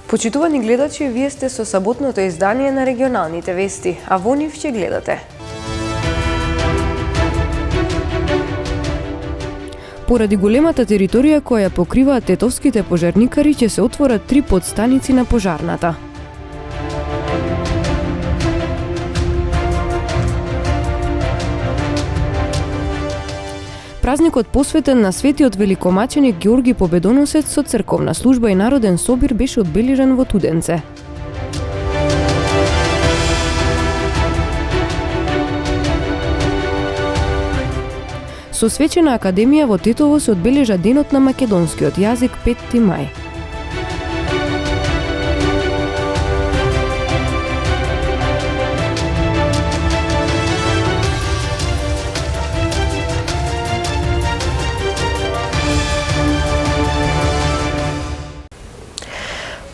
Почитувани гледачи, вие сте со саботното издание на регионалните вести, а во нив ќе гледате. Поради големата територија која покриваат тетовските пожарникари, ќе се отворат 3 подстаници на пожарната. Празникот посветен на светиот великомаченик Георги Победоносец со црковна служба и народен собир беше одбележан во Туденце. Со свечена академија во Тетово се одбележа денот на македонскиот јазик 5 мај.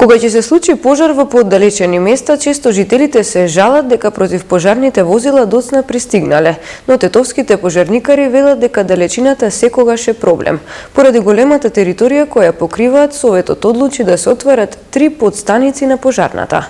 Кога ќе се случи пожар во пооддалечени места, често жителите се жалат дека противпожарните возила доцна пристигнале, но тетовските пожарникари велат дека далечината секогаш е проблем. Поради големата територија која покриваат, Советот одлучи да се отворат 3 подстаници на пожарната.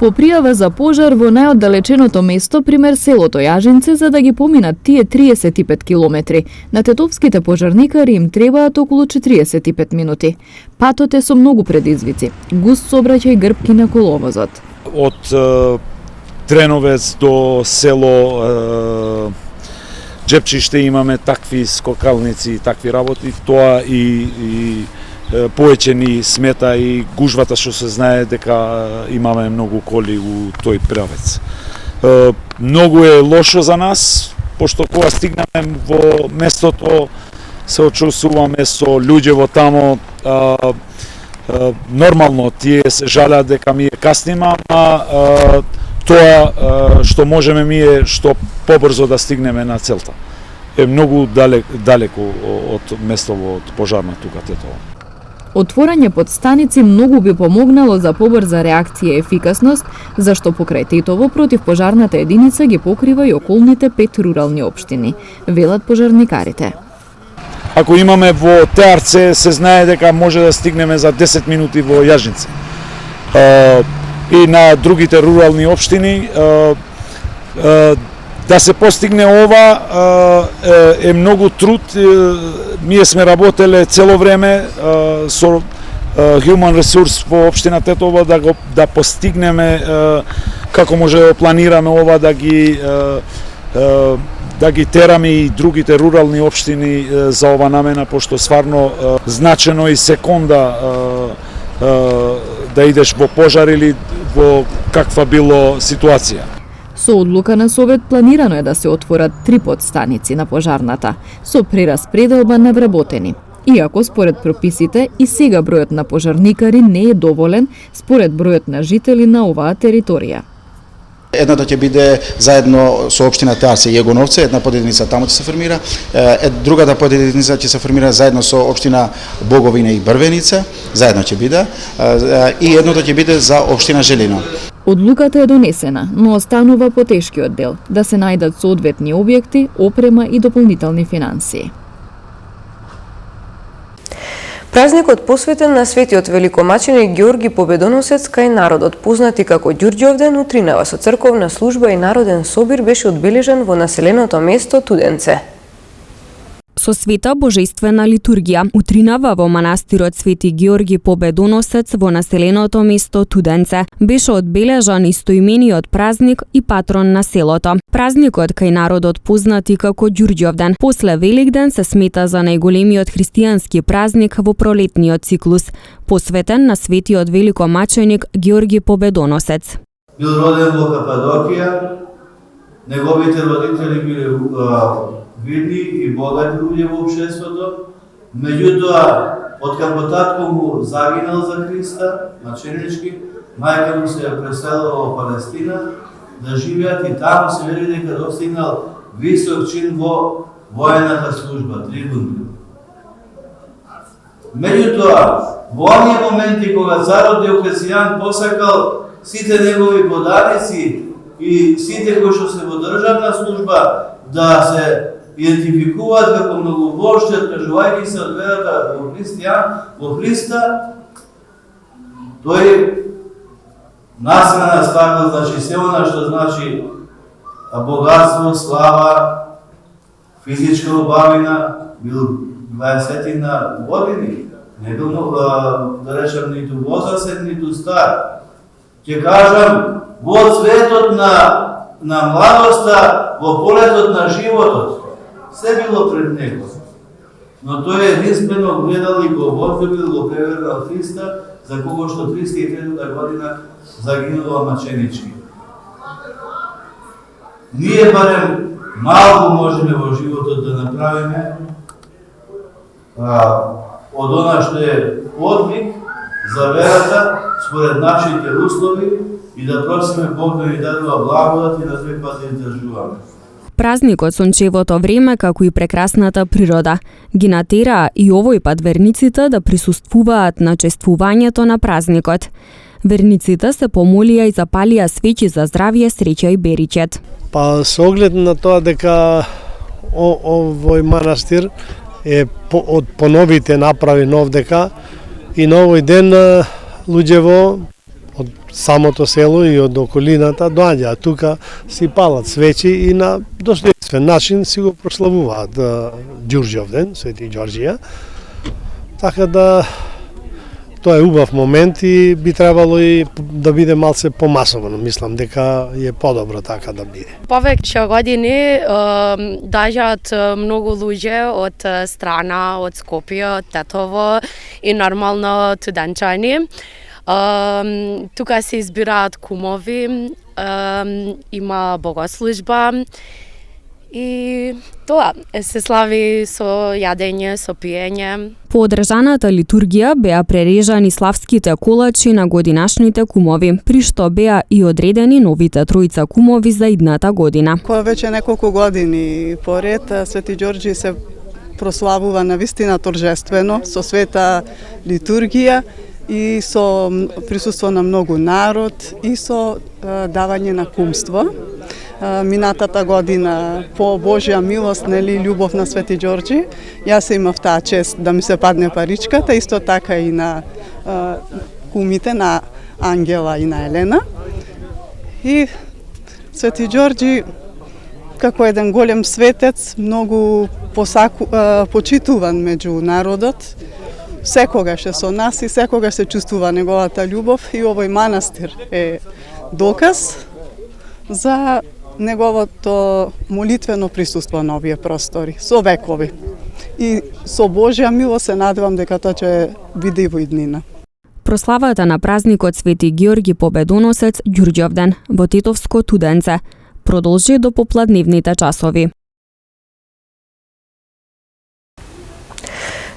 По пријава за пожар во најоддалеченото место, пример селото Јажинце, за да ги поминат тие 35 километри. На тетовските пожарникари им требаат околу 45 минути. Патот е со многу предизвици. Густ сообраќај грбки на коловозот. Од Треновец до село Джепчиште имаме такви скокалници, такви работи, тоа и повеќе ни смета и гужвата што се знае дека имаме многу коли у тој правец. Многу е лошо за нас, пошто кога стигнеме во местото се очусуваме со луѓе тамо, нормално тие се жалат дека ми каснима, ама тоа што можеме ми е што побрзо да стигнеме на целта. Е многу далеку од местово од пожарна тука Тетово. Отворање подстаници многу би помогнало за побрза реакција и ефикасност, зашто покрај Тетово противпожарната единица ги покрива и околните 5 рурални општини, велат пожарникарите. Ако имаме во Теарце, се знае дека може да стигнеме за 10 минути во Јажинце. И на другите рурални општини да се постигне ова е многу труд. Ние сме работеле цело време со Human Resource во општина Тетово да постигнеме како може да планираме ова, да ги тераме и другите рурални општини за ова намена, пошто стварно значено и секунда да идеш во пожар или во каква било ситуација. Со одлука на Совет планирано е да се отворат 3 подстаници на пожарната, со прераспределба на вработени. Иако според прописите и сега бројот на пожарникари не е доволен според бројот на жители на оваа територија. Едната ќе биде заедно со општина Теарце и Јегоновце, една подединица таму ќе се формира, другата подединица ќе се формира заедно со општина Боговина и Брвеница, заедно ќе биде, и едното ќе биде за општина Желино. Одлуката е донесена, но останува потешкиот дел – да се најдат соодветни објекти, опрема и дополнителни финансии. Празникот посветен на светиот великомаченик Георги Победоносец кај народот, познати како Ѓурѓовден, утринава со црковна служба и народен собир беше одбележан во населеното место Туденце. Со света божествена литургија утринава во манастирот Свети Георги Победоносец во населеното место Туденце беше одбележан истоимениот празник и патрон на селото. Празникот кај народот познати како Ѓурѓовден после Великден се смета за најголемиот христијански празник во пролетниот циклус, посветен на светиот великомаченик Георги Победоносец. Бил роден во Кападокија, неговите родители биле видни и богати луѓе во општеството, меѓутоа од како татко му загинал за Христа, маченички, мајка му се преселила во Палестина да живеат и таму се вели дека достигнал висок чин во воената служба, трибун. Меѓутоа, во оние моменти кога царот Диоклецијан посакал сите негови подарици и сите кои што се во државна служба да се идентификуваат како многобожци, откажувајќи се од верата во Христа, тој настрана ставил, значи, се она што значи богатство, слава, физичка убавина, бил 20 години, не бил, да речем, ниту возрастен, ниту стар. Ќе кажам, во цветот на младоста, во полетот на животот, се било пред него. Но тој единствено гледал и го возлюбил, го превернал Христа, за кого што 33 година загинува маченички. Ние барем малку можеме во животот да направиме од она што е подвиг за верата според нашите услови и да просиме Бог да ни дадува благодат и да тој пат да издржуваме. Празникот сончевото време, како и прекрасната природа, ги натераа и овој пат верниците да присуствуваат на чествувањето на празникот. Верниците се помолија и запалија свечи за здравје, среќа и беричет. Па со оглед на тоа дека овој манастир е од поновите направи нов дека и на овој ден луѓево од самото село и од околината доаѓаат тука, си палат свечи и на достоинствен начин си го прославуваат Ѓурѓовден, Свети Ѓорѓија. Така да тоа е убав момент и би требало и да биде малце помасовано. Мислам дека е подобро така да биде. Повеќе години доаѓаат многу луѓе од страна, од Скопје, од Тетово и нормално студенчани. Тука се избираат кумови, има богослужба и тоа се слави со јадење, со пиење. По одржаната литургија беа прережани славските колачи на годинашните кумови, при што беа и одредени новите тројца кумови за идната година. Која веќе неколку години поред Свети Ѓорѓи се прославува навистина торжествено со света литургија и со присуство на многу народ и со давање на кумство. Минатата година по Божја милост, нели, љубов на Свети Ѓорѓи, јас имав таа чест да ми се падне паричката, исто така и на кумите, на Ангела и на Елена. И Свети Ѓорѓи, како еден голем светец, многу почитуван меѓу народот, секогаш е со нас и секогаш се чувствува неговата љубов и овој манастир е доказ за неговото молитвено присуство на овие простори, со векови. И со Божја милост се надевам дека тоа ќе биде и во иднина. Прославата на празникот Свети Георги Победоносец Ѓурѓовден во Тетовско Туденце продолжи до попладневните часови.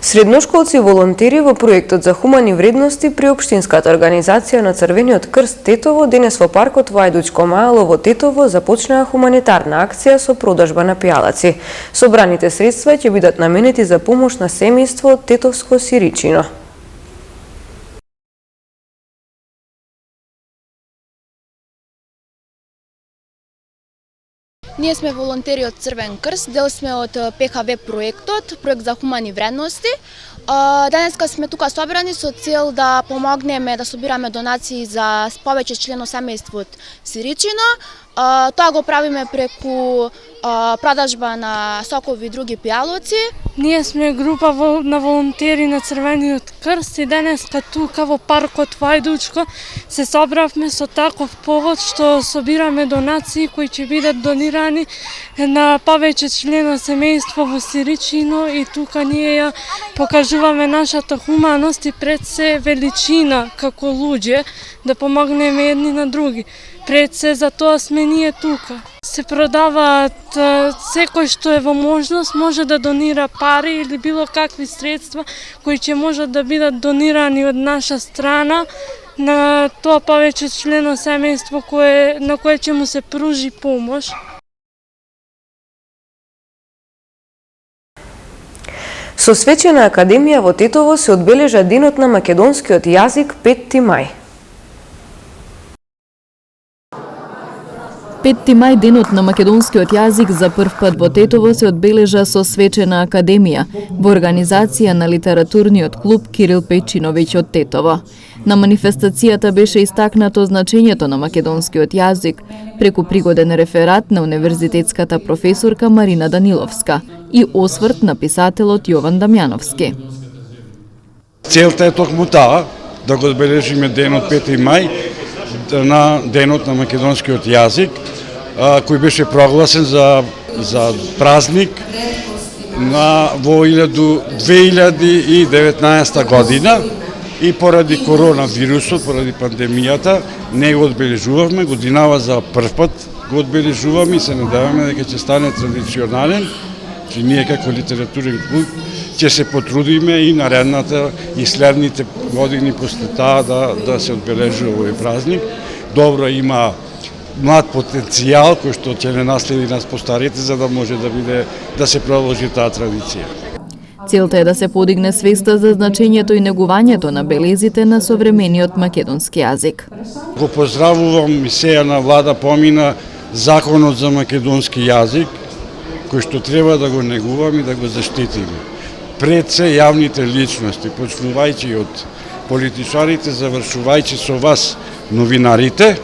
Средношколци волонтери во проектот за хумани вредности при Општинската организација на Црвениот крст Тетово денес во паркот во Ајдучко Маало во Тетово започнаа хуманитарна акција со продажба на пијалаци. Собраните средства ќе бидат наменети за помош на семејство Тетовско Сиричино. Ние сме волонтери од Црвен крст, дел сме од ПХВ проектот, проект за хумани вредности. Денеска сме тука собрани со цел да помогнеме да собираме донации за повеќе члено семејствот Сиричино. Тоа го правиме преку продажба на сокови и други пијалоци. Ние сме група на волонтери на Црвениот крст и денеска тука во паркот во Ајдучко се собравме со таков повод што собираме донации кои ќе бидат донирани на повеќе члено семејство во Сиричино и тука ние ја покажуваме нашата хуманост и пред се величина како луѓе да помогнеме едни на други. Пред се за тоа сме ние тука. Се продаваат секој што е во можност може да донира пари или било какви средства кои ќе можат да бидат донирани од наша страна на тоа повеќе члено семејство на кое ќе му се пружи помош. Со свечена академија во Тетово се одбележа денот на македонскиот јазик 5 мај. 5 мај, денот на македонскиот јазик, за прв пат во Тетово се одбележа со свечена академија во организација на литературниот клуб Кирил Печиновиќ од Тетово. На манифестацијата беше истакнато значењето на македонскиот јазик преку пригоден реферат на универзитетската професорка Марина Даниловска и осврт на писателот Јован Дамјановски. Целта е токму таа, да го одбележиме денот 5 мај, на денот на македонскиот јазик, кој беше прогласен за празник во 2019 година и поради коронавирусот, поради пандемијата, не го одбележувавме, годинава за прв пат го одбележуваме и се надеваме дека ќе стане традиционален, че ние како литературен клуб ќе се потрудиме и наредната и следните години после таа да се одбележува овој празник. Добро, има млад потенцијал кој што ќе не наследи нас постарите за да може да се продолжи таа традиција. Целта е да се подигне свеста за значењето и негувањето на белезите на современиот македонски јазик. Го поздравувам и сеја влада помина законот за македонски јазик, кој што треба да го негуваме и да го заштитиме. Пред се јавните личности, почнувајќи од политичарите, завршувајќи со вас новинарите.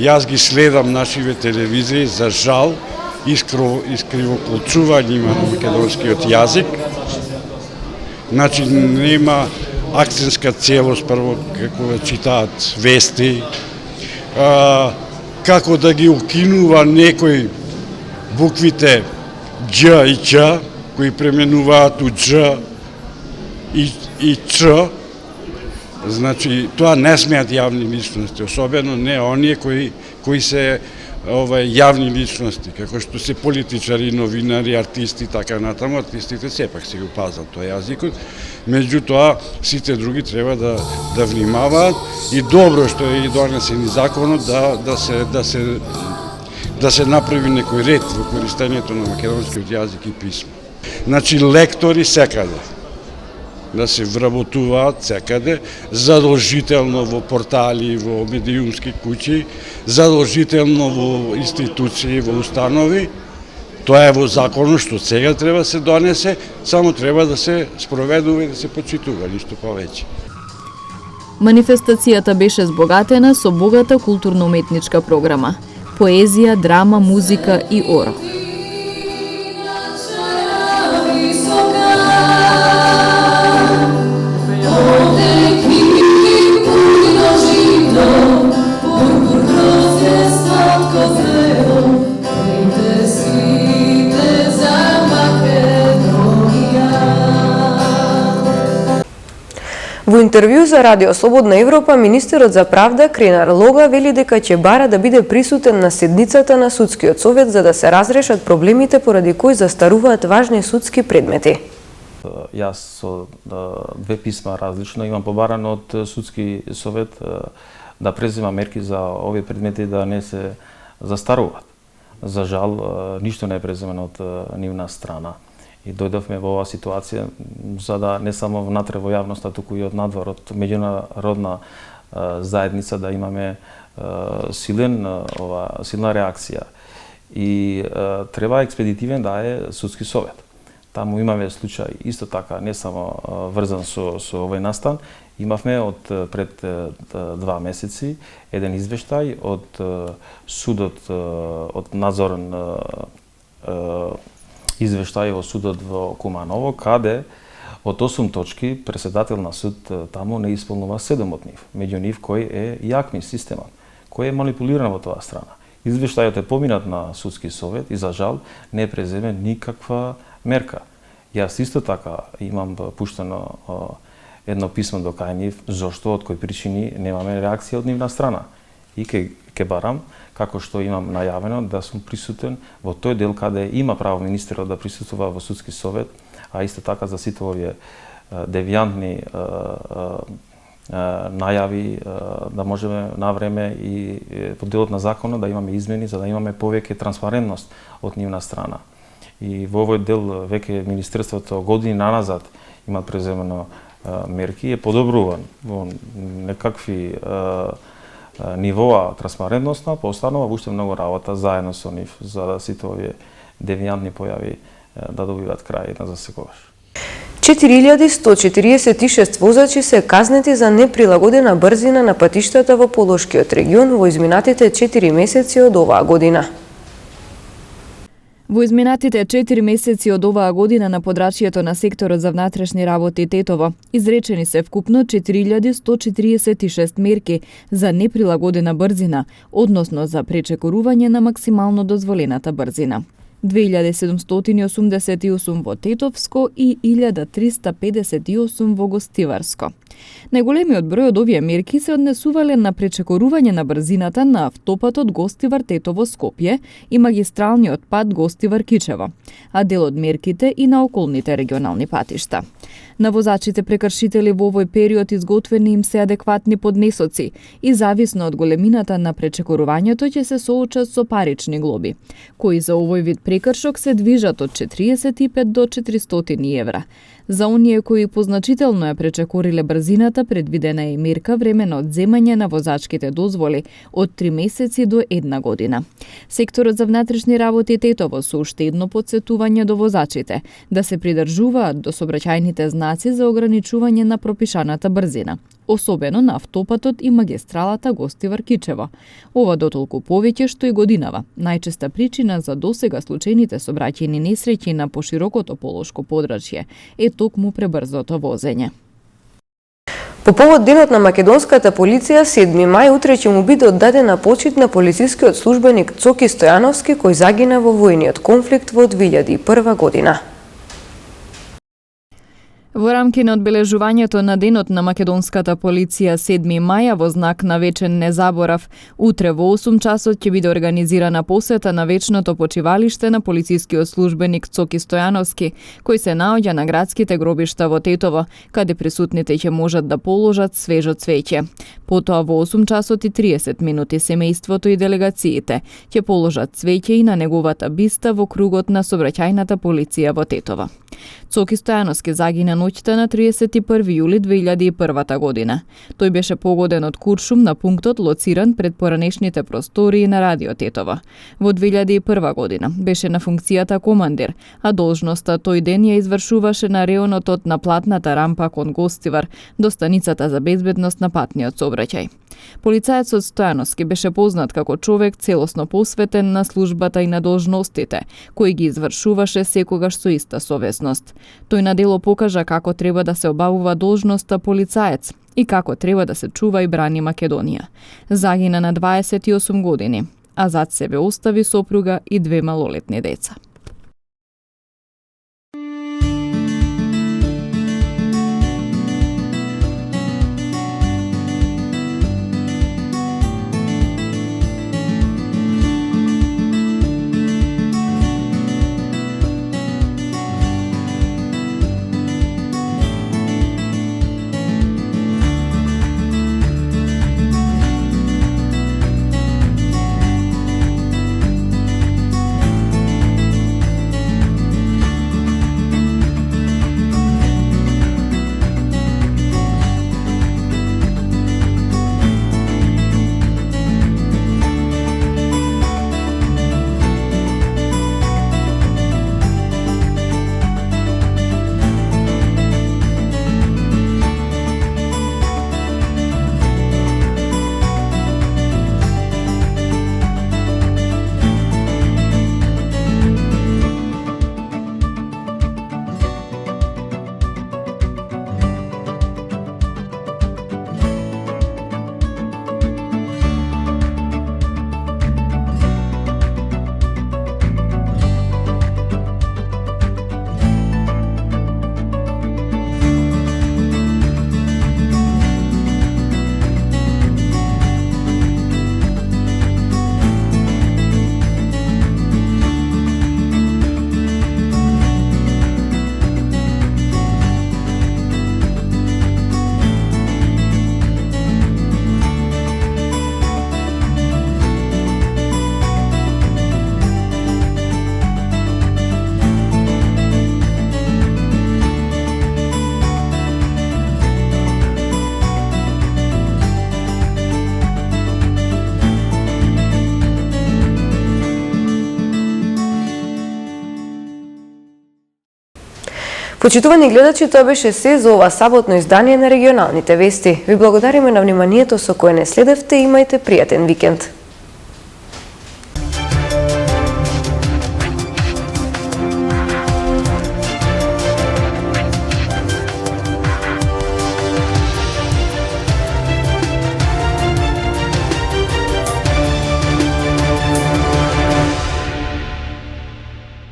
Јас ги следам нашиве телевизии, за жал, искривополчување има на македонскиот јазик. Значи, нема акцентска целост, прво како читаат вести, како да ги укинува некој буквите Дж и Ч, кои пременуваат у Дж и Ч. Значи, тоа не смеат јавни личности, особено не оние кои се јавни личности, како што се политичари, новинари, артисти, така натаму. Артистите сепак се го пазат тој јазикот, меѓутоа сите други треба да внимаваат и добро што е донесен и законот да се направи некој ред во користењето на македонскиот јазик и писмо. Значи, лектори секаде, да се вработуваат секаде, задолжително во портали, во медиумски куќи, задолжително во институции, во установи. Тоа е во законот што сега треба се донесе, само треба да се спроведува и да се почитува, ништо повеќе. Манифестацијата беше збогатена со богата културно-уметничка програма. Поезија, драма, музика и оро. Во интервју за Радио Слободна Европа, министерот за правда Кренар Лога вели дека ќе бара да биде присутен на седницата на Судскиот совет за да се разрешат проблемите поради кои застаруваат важни судски предмети. Јас со две писма различно имам побарано од Судски совет да презема мерки за овие предмети да не се застаруваат. За жал, ништо не е преземено од нивна страна. И дојдовме во оваа ситуација за да не само внатре во јавноста, туку и од надвор, од меѓународна заедница да имаме силна реакција. И треба експедитивен да е Судски совет. Таму имаме случај исто така, не само врзан со овој настан, имавме од пред 2 месеци еден извештај од судот, од надзорен извештај во судот во Куманово, каде од 8 точки председател на суд таму не исполнува 7 од нив. Меѓу нив кој е ЈАКМИ системот, кој е манипулиран во тоа страна. Извештајот е поминат на Судски совет и за жал не е преземен никаква мерка. Јас исто така имам пуштено едно писмо до кај нив, зошто, од кои причини немаме реакција од нивна страна. И ке барам, како што имам најавено, да сум присутен во тој дел каде има право министерот да присуствува во Судски совет, а исто така за сите овие девијантни најави да можеме на време и по делот на законот да имаме измени за да имаме повеќе транспарентност од нивна страна. И во овој дел веќе министерството години наназад има преземено мерки, е подобруван во некакви нивоа трансparentnosna, па останува уште многу работа заедно со нив за да сите овие девијантни појави да добиваат крај на засекогаш. 4146 возачи се казнети за неприлагодена брзина на патиштата во Полошкиот регион во изминатите 4 месеци од оваа година. Во изминатите 4 месеци од оваа година на подрачјето на секторот за внатрешни работи Тетово изречени се вкупно 4146 мерки за неприлагодена брзина, односно за пречекорување на максимално дозволената брзина. 2788 во Тетовско и 1358 во Гостиварско. Најголемиот број од овие мерки се однесувале на пречекорување на брзината на автопатот Гостивар-Тетово-Скопје и магистралниот пат Гостивар-Кичево, а дел од мерките и на околните регионални патишта. На возачите прекршители во овој период изготвени им се адекватни поднесоци и зависно од големината на пречекорувањето ќе се соочат со парични глоби, кои за овој вид прекршок се движат од 45 до 400 евра. За оние кои позначително ја пречекориле брзината, предвидена е мерка време на одземање на возачките дозволи од 3 месеци до 1 година. Секторот за внатрешни работи Тетово со уште едно подсетување до возачите да се придржуваат до сообраќајните знаци за ограничување на пропишаната брзина, особено на автопатот и магистралата Гостивар-Кичево. Ова дотолку повеќе што и годинава. Најчеста причина за досега случајните сообраќајни несреќи на поширокото полошко подрачје е токму пребрзото возење. По повод денот на македонската полиција, 7 мај, утре ќе му биде оддадена почит на полицискиот службеник Цоки Стојановски, кој загина во војниот конфликт во 2001 година. Во рамки на одбележувањето на денот на македонската полиција 7 маја во знак на вечен незаборав, утре во 8 часот ќе биде организирана посета на вечното почивалиште на полицискиот службеник Цоки Стојановски, кој се наоѓа на градските гробишта во Тетово, каде присутните ќе можат да положат свежо цвеќе. Потоа во 8 часот и 30 минути семејството и делегациите ќе положат цвеќе и на неговата биста во кругот на сообраќајната полиција во Тетово. Цоки Стојановски загина ноќта на 31 јули 2001 година. Тој беше погоден од куршум на пунктот лоциран пред поранешните простории на Радио Тетово. Во 2001 година беше на функцијата командир, а должноста тој ден ја извршуваше на реонотот на платната рампа кон Гостивар до станицата за безбедност на патниот сообраќај. Полицајецот Стојановски беше познат како човек целосно посветен на службата и на должностите, кој ги извршуваше секогаш со иста совесност. Тој на дело покажа како треба да се обавува должноста полицаец и како треба да се чува и брани Македонија. Загина на 28 години, а зад себе остави сопруга и 2 малолетни деца. Почитувани гледачи, тоа беше се за ова саботно издание на регионалните вести. Ви благодариме на вниманието со кое не следевте и имајте пријатен викенд.